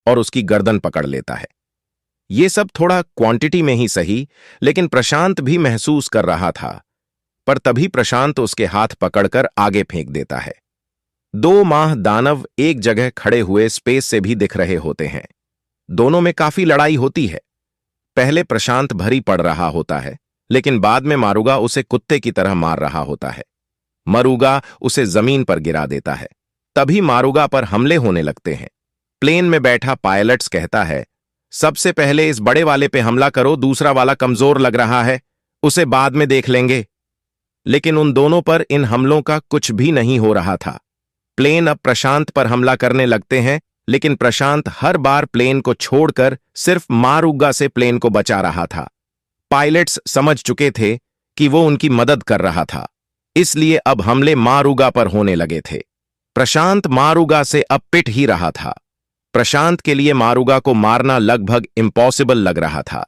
और उसकी गर्दन पकड़ लेता है। ये सब थोड़ा क्वांटिटी में ही सही, लेकिन प्रशांत भी महसूस कर रहा था। पर तभी प्रशांत उसके हाथ पकड़कर आगे फेंक देता है। 2 माह दानव एक जगह खड़े हुए स्पेस से भी दिख रहे होते हैं। दोनों में काफी लड़ाई होती है। पहले प्रशांत भरी पड़ रहा होता है, लेकिन बाद में मारुगा उसे कुत्ते की तरह मार रहा होता है। मरुगा उसे जमीन पर गिरा देता है। तभी मारुगा पर हमले होने लगते हैं। प्लेन में बैठा पायलट्स कहता है, सबसे पहले इस बड़े वाले पे हमला करो, दूसरा वाला कमजोर लग रहा है, उसे बाद में देख लेंगे। लेकिन उन दोनों पर इन हमलों का कुछ भी नहीं हो रहा था। प्लेन अब प्रशांत पर हमला करने लगते हैं, लेकिन प्रशांत हर बार प्लेन को छोड़कर सिर्फ मारुगा से प्लेन को बचा रहा था। पायलट्स समझ चुके थे कि वो उनकी मदद कर रहा था, इसलिए अब हमले मारुगा पर होने लगे थे। प्रशांत मारुगा से अब पिट ही रहा था। प्रशांत के लिए मारुगा को मारना लगभग इम्पॉसिबल लग रहा था।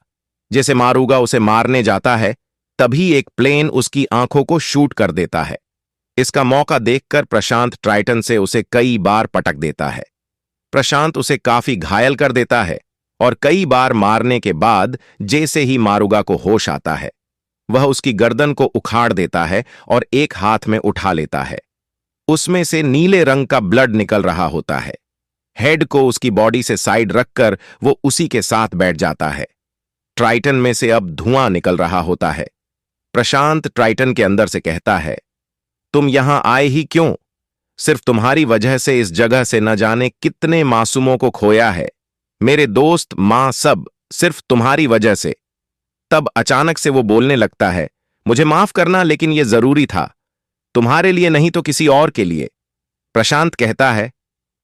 जैसे मारुगा उसे मारने जाता है, तभी एक प्लेन उसकी आंखों को शूट कर देता है। इसका मौका देखकर प्रशांत ट्राइटन से उसे कई बार पटक देता है। प्रशांत उसे काफी घायल कर देता है और कई बार मारने के बाद जैसे ही मारुगा को होश आता है, वह उसकी गर्दन को उखाड़ देता है और एक हाथ में उठा लेता है। उसमें से नीले रंग का ब्लड निकल रहा होता है। हेड को उसकी बॉडी से साइड रखकर वो उसी के साथ बैठ जाता है। ट्राइटन में से अब धुआं निकल रहा होता है। प्रशांत ट्राइटन के अंदर से कहता है, तुम यहां आए ही क्यों? सिर्फ तुम्हारी वजह से इस जगह से न जाने कितने मासूमों को खोया है। मेरे दोस्त, मां, सब सिर्फ तुम्हारी वजह से। तब अचानक से वो बोलने लगता है, मुझे माफ करना, लेकिन यह जरूरी था। तुम्हारे लिए नहीं तो किसी और के लिए। प्रशांत कहता है,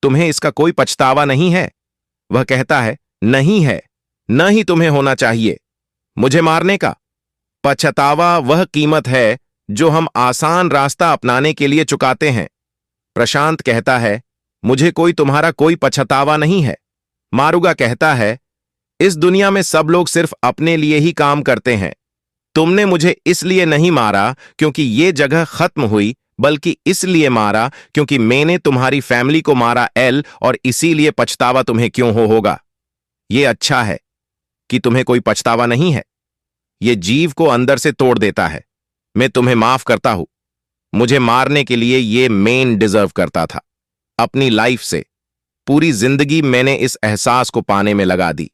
तुम्हें इसका कोई पछतावा नहीं है? वह कहता है, नहीं है, न ही तुम्हें होना चाहिए। मुझे मारने का पछतावा वह कीमत है जो हम आसान रास्ता अपनाने के लिए चुकाते हैं। प्रशांत कहता है, मुझे तुम्हारा कोई पछतावा नहीं है। मारुगा कहता है, इस दुनिया में सब लोग सिर्फ अपने लिए ही काम करते हैं। तुमने मुझे इसलिए नहीं मारा क्योंकि ये जगह खत्म हुई, बल्कि इसलिए मारा क्योंकि मैंने तुम्हारी फैमिली को मारा एल, और इसीलिए पछतावा तुम्हें क्यों होगा। यह अच्छा है कि तुम्हें कोई पछतावा नहीं है। यह जीव को अंदर से तोड़ देता है। मैं तुम्हें माफ करता हूं। मुझे मारने के लिए यह मेन डिजर्व करता था। अपनी लाइफ से पूरी जिंदगी मैंने इस एहसास को पाने में लगा दी।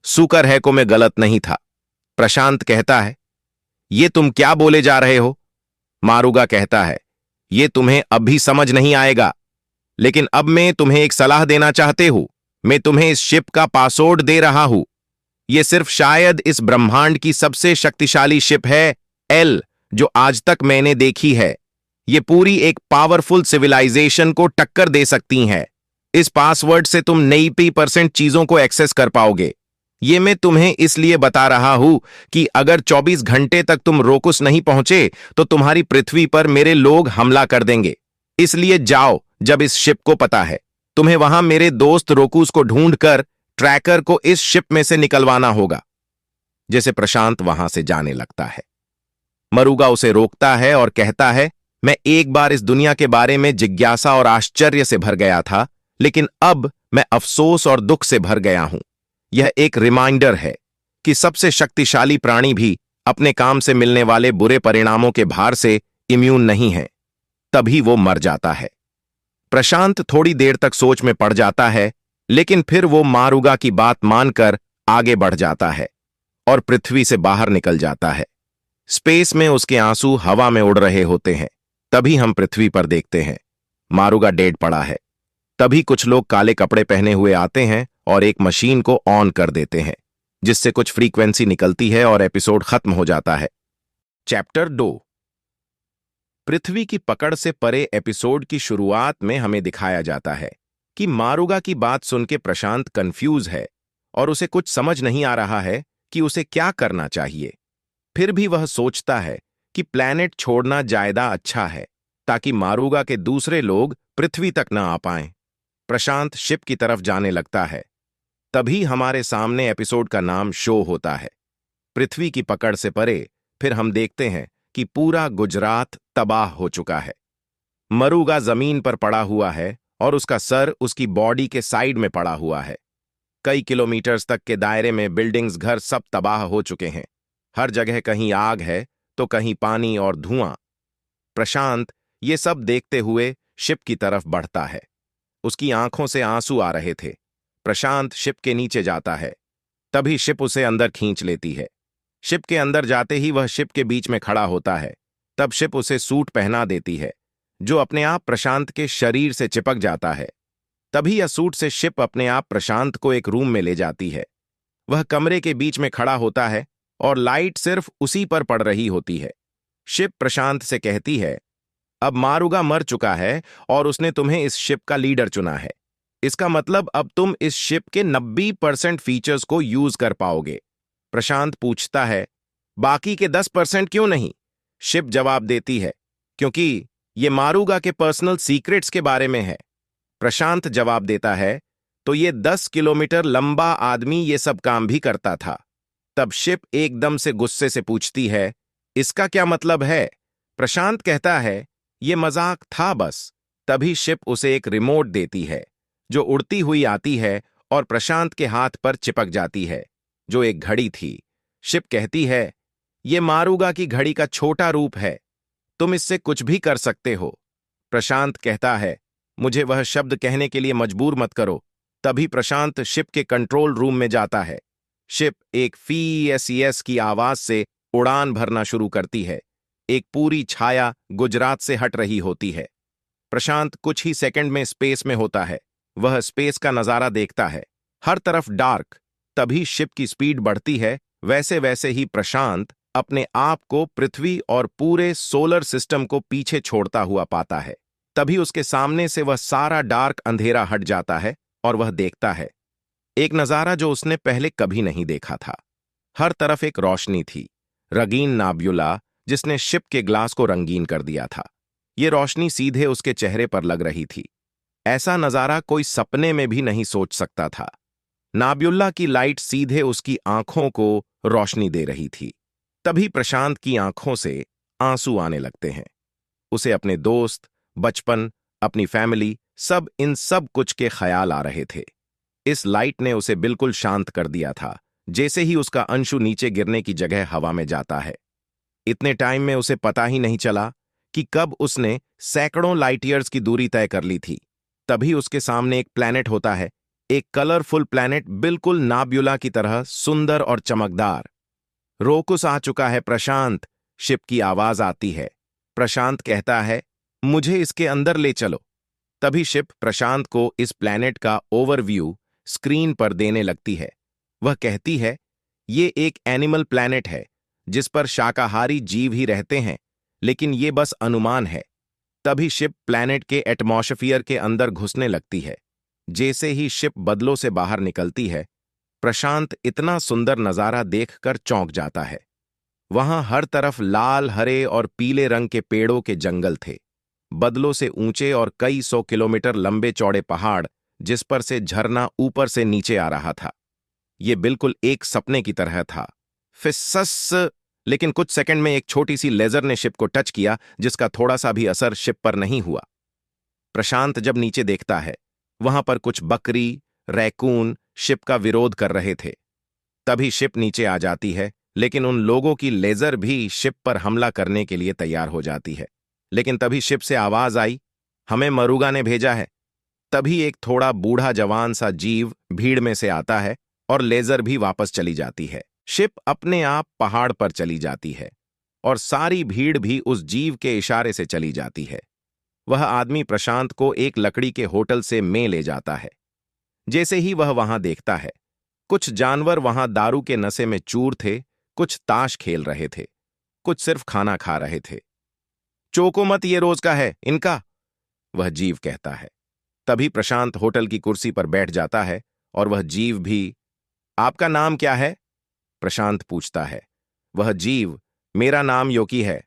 शुक्र है को मैं गलत नहीं था। प्रशांत कहता है, ये तुम क्या बोले जा रहे हो? मारुगा कहता है, ये तुम्हें अभी समझ नहीं आएगा, लेकिन अब मैं तुम्हें एक सलाह देना चाहते हूं। मैं तुम्हें इस शिप का पासवर्ड दे रहा हूं। यह सिर्फ शायद इस ब्रह्मांड की सबसे शक्तिशाली शिप है एल, जो आज तक मैंने देखी है। यह पूरी एक पावरफुल सिविलाइजेशन को टक्कर दे सकती है। इस पासवर्ड से तुम 90% चीजों को एक्सेस कर पाओगे। यह मैं तुम्हें इसलिए बता रहा हूं कि अगर 24 घंटे तक तुम रोकुस नहीं पहुंचे तो तुम्हारी पृथ्वी पर मेरे लोग हमला कर देंगे। इसलिए जाओ जब इस शिप को पता है। तुम्हें वहां मेरे दोस्त रोकुस को ढूंढकर ट्रैकर को इस शिप में से निकलवाना होगा। जैसे प्रशांत वहां से जाने लगता है, मरुगा उसे रोकता है और कहता है, मैं एक बार इस दुनिया के बारे में जिज्ञासा और आश्चर्य से भर गया था, लेकिन अब मैं अफसोस और दुख से भर गया हूं। यह एक रिमाइंडर है कि सबसे शक्तिशाली प्राणी भी अपने काम से मिलने वाले बुरे परिणामों के भार से इम्यून नहीं है। तभी वो मर जाता है। प्रशांत थोड़ी देर तक सोच में पड़ जाता है, लेकिन फिर वो मारुगा की बात मानकर आगे बढ़ जाता है और पृथ्वी से बाहर निकल जाता है। स्पेस में उसके आंसू हवा में उड़ रहे होते हैं। तभी हम पृथ्वी पर देखते हैं, मारुगा डेड पड़ा है। तभी कुछ लोग काले कपड़े पहने हुए आते हैं और एक मशीन को ऑन कर देते हैं, जिससे कुछ फ्रीक्वेंसी निकलती है और एपिसोड खत्म हो जाता है। चैप्टर 2। पृथ्वी की पकड़ से परे एपिसोड की शुरुआत में हमें दिखाया जाता है कि मारुगा की बात सुन के प्रशांत कंफ्यूज है और उसे कुछ समझ नहीं आ रहा है कि उसे क्या करना चाहिए। फिर भी वह सोचता है कि प्लैनेट छोड़ना ज्यादा अच्छा है, ताकि मारुगा के दूसरे लोग पृथ्वी तक न आ पाएं। प्रशांत शिप की तरफ जाने लगता है। तभी हमारे सामने एपिसोड का नाम शो होता है, पृथ्वी की पकड़ से परे। फिर हम देखते हैं कि पूरा गुजरात तबाह हो चुका है। मरुगा जमीन पर पड़ा हुआ है और उसका सर उसकी बॉडी के साइड में पड़ा हुआ है। कई किलोमीटर्स तक के दायरे में बिल्डिंग्स, घर सब तबाह हो चुके हैं। हर जगह कहीं आग है तो कहीं पानी और धुआं। प्रशांत ये सब देखते हुए शिप की तरफ बढ़ता है। उसकी आंखों से आंसू आ रहे थे। प्रशांत शिप के नीचे जाता है। तभी शिप उसे अंदर खींच लेती है। शिप के अंदर जाते ही वह शिप के बीच में खड़ा होता है। तब शिप उसे सूट पहना देती है, जो अपने आप प्रशांत के शरीर से चिपक जाता है। तभी यह सूट से शिप अपने आप प्रशांत को एक रूम में ले जाती है। वह कमरे के बीच में खड़ा होता है और लाइट सिर्फ उसी पर पड़ रही होती है। शिप प्रशांत से कहती है, अब मारुगा मर चुका है और उसने तुम्हें इस शिप का लीडर चुना है। इसका मतलब अब तुम इस शिप के 90% फीचर्स को यूज कर पाओगे। प्रशांत पूछता है, बाकी के 10% क्यों नहीं? शिप जवाब देती है, क्योंकि ये मारुगा के पर्सनल सीक्रेट्स के बारे में है। प्रशांत जवाब देता है, तो ये 10 किलोमीटर लंबा आदमी ये सब काम भी करता था। तब शिप एकदम से गुस्से से पूछती है, इसका क्या मतलब है? प्रशांत कहता है, ये मजाक था बस। तभी शिप उसे एक रिमोट देती है, जो उड़ती हुई आती है और प्रशांत के हाथ पर चिपक जाती है, जो एक घड़ी थी। शिप कहती है, ये मारुगा की घड़ी का छोटा रूप है, तुम इससे कुछ भी कर सकते हो। प्रशांत कहता है, मुझे वह शब्द कहने के लिए मजबूर मत करो। तभी प्रशांत शिप के कंट्रोल रूम में जाता है। शिप एक फीएसईएस की आवाज से उड़ान भरना शुरू करती है। एक पूरी छाया गुजरात से हट रही होती है। प्रशांत कुछ ही सेकंड में स्पेस में होता है। वह स्पेस का नजारा देखता है, हर तरफ डार्क। तभी शिप की स्पीड बढ़ती है। वैसे वैसे ही प्रशांत अपने आप को पृथ्वी और पूरे सोलर सिस्टम को पीछे छोड़ता हुआ पाता है। तभी उसके सामने से वह सारा डार्क अंधेरा हट जाता है और वह देखता है एक नजारा जो उसने पहले कभी नहीं देखा था। हर तरफ एक रोशनी थी, रंगीन नाब्युला, जिसने शिप के ग्लास को रंगीन कर दिया था। ये रोशनी सीधे उसके चेहरे पर लग रही थी। ऐसा नजारा कोई सपने में भी नहीं सोच सकता था। नाब्युल्ला की लाइट सीधे उसकी आंखों को रोशनी दे रही थी। तभी प्रशांत की आंखों से आंसू आने लगते हैं। उसे अपने दोस्त, बचपन, अपनी फैमिली, सब इन सब कुछ के ख्याल आ रहे थे। इस लाइट ने उसे बिल्कुल शांत कर दिया था, जैसे ही उसका अंशु नीचे गिरने की जगह हवा में जाता है। इतने टाइम में उसे पता ही नहीं चला कि कब उसने सैकड़ों लाइट ईयर्स की दूरी तय कर ली थी। तभी उसके सामने एक प्लैनेट होता है, एक कलरफुल प्लैनेट, बिल्कुल नाब्युला की तरह सुंदर और चमकदार। रोकुस आ चुका है प्रशांत, शिप की आवाज आती है। प्रशांत कहता है, मुझे इसके अंदर ले चलो। तभी शिप प्रशांत को इस प्लैनेट का ओवरव्यू स्क्रीन पर देने लगती है। वह कहती है, ये एक एनिमल प्लैनेट है जिस पर शाकाहारी जीव ही रहते हैं, लेकिन ये बस अनुमान है। तभी शिप प्लैनेट के एटमॉस्फेयर के अंदर घुसने लगती है। जैसे ही शिप बदलों से बाहर निकलती है, प्रशांत इतना सुंदर नजारा देखकर चौंक जाता है। वहां हर तरफ लाल, हरे और पीले रंग के पेड़ों के जंगल थे, बदलों से ऊंचे और कई 100 किलोमीटर लंबे चौड़े पहाड़, जिस पर से झरना ऊपर से नीचे आ रहा था। ये बिल्कुल एक सपने की तरह था। फिसस, लेकिन कुछ सेकंड में एक छोटी सी लेजर ने शिप को टच किया, जिसका थोड़ा सा भी असर शिप पर नहीं हुआ। प्रशांत जब नीचे देखता है, वहां पर कुछ बकरी, रैकून शिप का विरोध कर रहे थे। तभी शिप नीचे आ जाती है, लेकिन उन लोगों की लेजर भी शिप पर हमला करने के लिए तैयार हो जाती है। लेकिन तभी शिप से आवाज आई, हमें मरुगा ने भेजा है। तभी एक थोड़ा बूढ़ा जवान सा जीव भीड़ में से आता है और लेजर भी वापस चली जाती है। शिप अपने आप पहाड़ पर चली जाती है और सारी भीड़ भी उस जीव के इशारे से चली जाती है। वह आदमी प्रशांत को एक लकड़ी के होटल से में ले जाता है। जैसे ही वह वहां देखता है, कुछ जानवर वहां दारू के नशे में चूर थे, कुछ ताश खेल रहे थे, कुछ सिर्फ खाना खा रहे थे। चोको मत, ये रोज का है इनका, वह जीव कहता है। तभी प्रशांत होटल की कुर्सी पर बैठ जाता है और वह जीव भी, आपका नाम क्या है? प्रशांत पूछता है। वह जीव, मेरा नाम योकी है।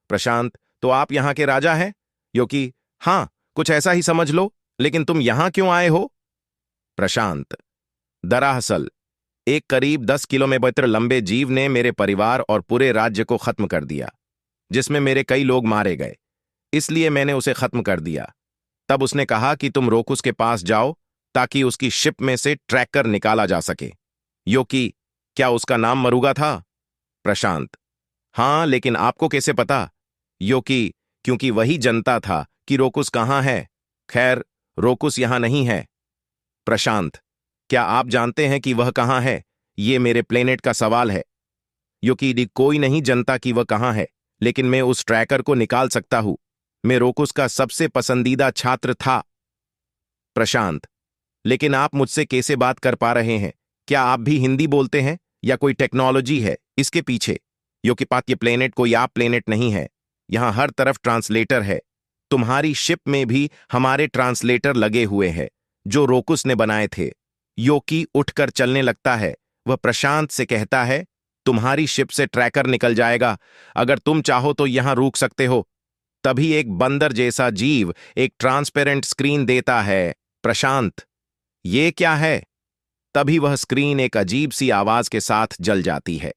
प्रशांत, तो आप यहां के राजा हैं? योकी, हां, कुछ ऐसा ही समझ लो, लेकिन तुम यहां क्यों आए हो? प्रशांत, दरअसल एक करीब 10 किलोमीटर लंबे जीव ने मेरे परिवार और पूरे राज्य को खत्म कर दिया, जिसमें मेरे कई लोग मारे गए, इसलिए मैंने उसे खत्म कर दिया। तब उसने कहा कि तुम रोकुस के पास जाओ, ताकि उसकी शिप में से ट्रैकर निकाला जा सके। योकी, क्या उसका नाम मरुगा था? प्रशांत, हाँ, लेकिन आपको कैसे पता? योकी, क्योंकि वही जनता था कि रोकुस कहाँ है। खैर, रोकुस यहां नहीं है। प्रशांत, क्या आप जानते हैं कि वह कहाँ है? ये मेरे प्लेनेट का सवाल है। योकी, कोई नहीं जानता कि वह कहाँ है, लेकिन मैं उस ट्रैकर को निकाल सकता हूं। मैं रोकुस का सबसे पसंदीदा छात्र था। प्रशांत, लेकिन आप मुझसे कैसे बात कर पा रहे हैं? क्या आप भी हिंदी बोलते हैं या कोई टेक्नोलॉजी है इसके पीछे? योकी पात, ये प्लेनेट कोई आप प्लेनेट नहीं है। यहां हर तरफ ट्रांसलेटर है। तुम्हारी शिप में भी हमारे ट्रांसलेटर लगे हुए हैं जो रोकुस ने बनाए थे। योकी उठकर चलने लगता है। वह प्रशांत से कहता है, तुम्हारी शिप से ट्रैकर निकल जाएगा। अगर तुम चाहो तो यहां रुक सकते हो। तभी एक बंदर जैसा जीव एक ट्रांसपेरेंट स्क्रीन देता है। प्रशांत, ये क्या है? तभी वह स्क्रीन एक अजीब सी आवाज के साथ जल जाती है,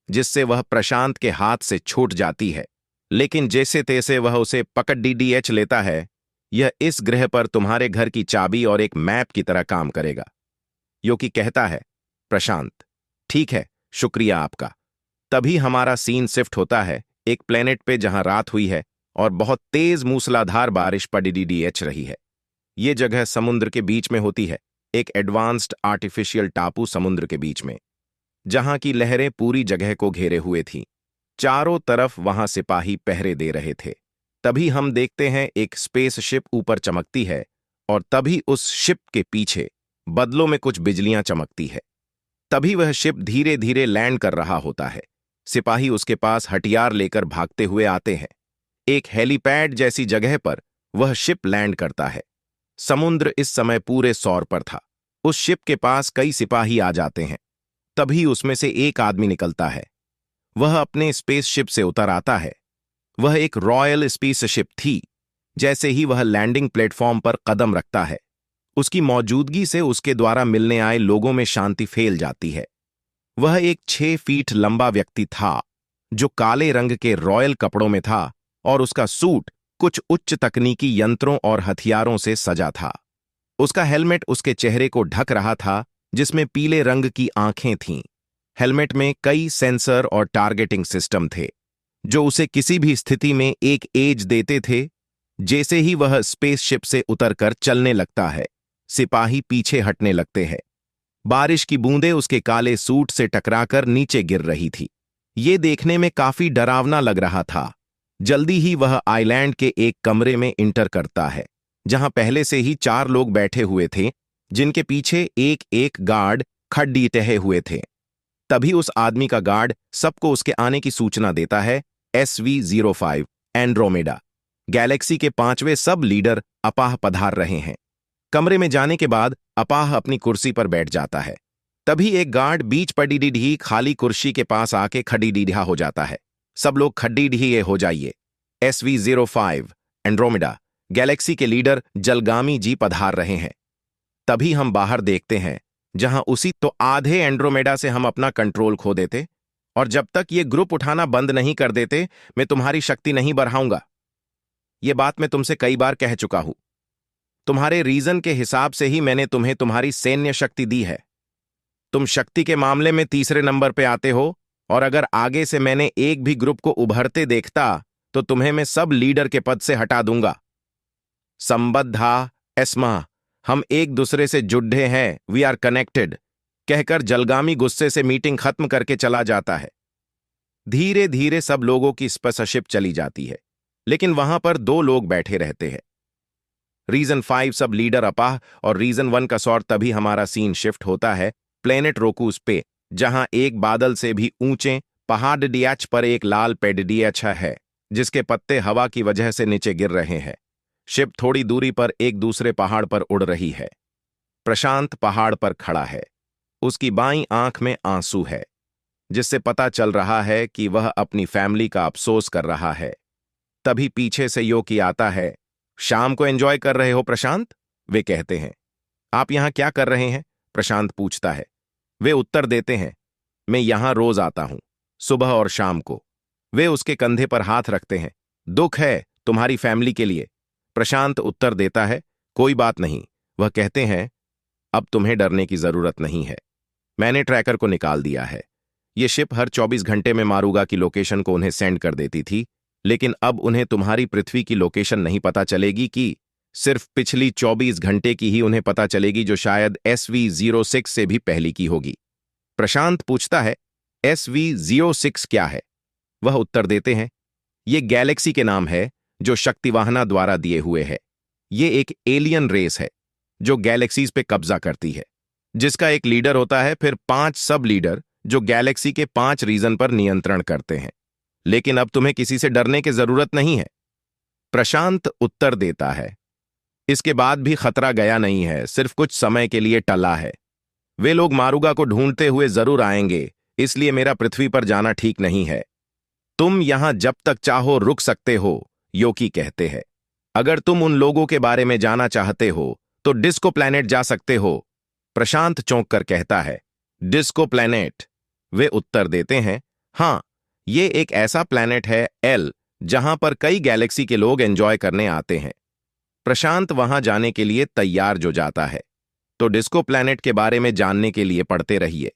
जिससे वह प्रशांत के हाथ से छूट जाती है। लेकिन जैसे तैसे वह उसे पकड़ डीडीएच लेता है। यह इस ग्रह पर तुम्हारे घर की चाबी और एक मैप की तरह काम करेगा। योकी कहता है। प्रशांत, ठीक है, शुक्रिया आपका। तभी हमारा सीन शिफ्ट होता है एक प्लेनेट पे जहां रात हुई है और बहुत तेज मूसलाधार बारिश पड़ डीडीएच रही है। ये जगह समुद्र के बीच में होती है, एक एडवांस्ड आर्टिफिशियल टापू समुद्र के बीच में, जहां की लहरें पूरी जगह को घेरे हुए थीं। चारों तरफ वहां सिपाही पहरे दे रहे थे। तभी हम देखते हैं एक स्पेसशिप ऊपर चमकती है और तभी उस शिप के पीछे बदलों में कुछ बिजलियां चमकती है। तभी वह शिप धीरे धीरे लैंड कर रहा होता है। सिपाही उसके पास हथियार लेकर भागते हुए आते हैं। एक हेलीपैड जैसी जगह पर वह शिप लैंड करता है। समुद्र इस समय पूरे सौर पर था। उस शिप के पास कई सिपाही आ जाते हैं। तभी उसमें से एक आदमी निकलता है। वह अपने स्पेसशिप से उतर आता है। वह एक रॉयल स्पेसशिप थी। जैसे ही वह लैंडिंग प्लेटफॉर्म पर कदम रखता है, उसकी मौजूदगी से उसके द्वारा मिलने आए लोगों में शांति फैल जाती है। वह एक 6 फीट लंबा व्यक्ति था जो काले रंग के रॉयल कपड़ों में था और उसका सूट कुछ उच्च तकनीकी यंत्रों और हथियारों से सजा था। उसका हेलमेट उसके चेहरे को ढक रहा था, जिसमें पीले रंग की आंखें थीं। हेलमेट में कई सेंसर और टारगेटिंग सिस्टम थे जो उसे किसी भी स्थिति में एक एज देते थे। जैसे ही वह स्पेसशिप से उतरकर चलने लगता है, सिपाही पीछे हटने लगते हैं। बारिश की बूंदें उसके काले सूट से टकराकर नीचे गिर रही थी। ये देखने में काफी डरावना लग रहा था। जल्दी ही वह आइलैंड के एक कमरे में इंटर करता है, जहां पहले से ही 4 लोग बैठे हुए थे, जिनके पीछे एक एक गार्ड खड्डी टहे हुए थे। तभी उस आदमी का गार्ड सबको उसके आने की सूचना देता है। SV-05 एंड्रोमेडा गैलेक्सी के 5वें सब लीडर अपाह पधार रहे हैं। कमरे में जाने के बाद अपाह अपनी कुर्सी पर बैठ जाता है। तभी एक गार्ड बीच पड़ी ढी खाली कुर्सी के पास आके खड़ी डीढ़ा हो जाता है। सब लोग खड्डी ढीए हो जाइए। SV-05 एंड्रोमेडा गैलेक्सी के लीडर जलगामी जी पधार रहे हैं। तभी हम बाहर देखते हैं, जहां उसी तो आधे एंड्रोमेडा से हम अपना कंट्रोल खो देते, और जब तक ये ग्रुप उठाना बंद नहीं कर देते, मैं तुम्हारी शक्ति नहीं बढ़ाऊंगा। ये बात मैं तुमसे कई बार कह चुका हूं। तुम्हारे रीजन के हिसाब से ही मैंने तुम्हें तुम्हारी सैन्य शक्ति दी है। तुम शक्ति के मामले में तीसरे नंबर पे आते हो, और अगर आगे से मैंने एक भी ग्रुप को उभरते देखता तो तुम्हें मैं सब लीडर के पद से हटा दूंगा। संबद्धा एस्मा, हम एक दूसरे से जुड़े हैं, वी आर कनेक्टेड, कहकर जलगामी गुस्से से मीटिंग खत्म करके चला जाता है। धीरे धीरे सब लोगों की स्पेसशिप चली जाती है, लेकिन वहां पर 2 लोग बैठे रहते हैं, रीजन 5 सब लीडर अपाह और रीजन 1 का सौर। तभी हमारा सीन शिफ्ट होता है प्लेनेट रोकूस पे, जहां एक बादल से भी ऊंचे पहाड़ डीएच पर एक लाल पेड़ डीएच है, जिसके पत्ते हवा की वजह से नीचे गिर रहे हैं। शिप थोड़ी दूरी पर एक दूसरे पहाड़ पर उड़ रही है। प्रशांत पहाड़ पर खड़ा है। उसकी बाईं आंख में आंसू है, जिससे पता चल रहा है कि वह अपनी फैमिली का अफसोस कर रहा है। तभी पीछे से योकी आता है। शाम को एंजॉय कर रहे हो प्रशांत? वे कहते हैं। आप यहां क्या कर रहे हैं? प्रशांत पूछता है। वे उत्तर देते हैं, मैं यहां रोज आता हूं, सुबह और शाम को। वे उसके कंधे पर हाथ रखते हैं। दुख है तुम्हारी फैमिली के लिए। प्रशांत उत्तर देता है, कोई बात नहीं। वह कहते हैं, अब तुम्हें डरने की जरूरत नहीं है। मैंने ट्रैकर को निकाल दिया है। ये शिप हर 24 घंटे में मारूगा की लोकेशन को उन्हें सेंड कर देती थी, लेकिन अब उन्हें तुम्हारी पृथ्वी की लोकेशन नहीं पता चलेगी कि सिर्फ पिछली 24 घंटे की ही उन्हें पता चलेगी, जो शायद SV-06 से भी पहले की होगी। प्रशांत पूछता है, SV-06 क्या है? वह उत्तर देते हैं, ये गैलेक्सी के नाम है जो शक्तिवाहना द्वारा दिए हुए है। ये एक एलियन रेस है जो गैलेक्सीज पे कब्जा करती है, जिसका एक लीडर होता है, फिर 5 सब लीडर जो गैलेक्सी के 5 रीजन पर नियंत्रण करते हैं। लेकिन अब तुम्हें किसी से डरने की जरूरत नहीं है। प्रशांत उत्तर देता है, इसके बाद भी खतरा गया नहीं है, सिर्फ कुछ समय के लिए टला है। वे लोग मारूगा को ढूंढते हुए जरूर आएंगे, इसलिए मेरा पृथ्वी पर जाना ठीक नहीं है। तुम यहां जब तक चाहो रुक सकते हो, योकी कहते हैं। अगर तुम उन लोगों के बारे में जाना चाहते हो तो डिस्को प्लैनेट जा सकते हो। प्रशांत चौंक कर कहता है, डिस्को प्लैनेट? वे उत्तर देते हैं, हां, ये एक ऐसा प्लैनेट है एल जहां पर कई गैलेक्सी के लोग एंजॉय करने आते हैं। प्रशांत वहां जाने के लिए तैयार जो जाता है। तो डिस्को प्लैनेट के बारे में जानने के लिए पढ़ते रहिए।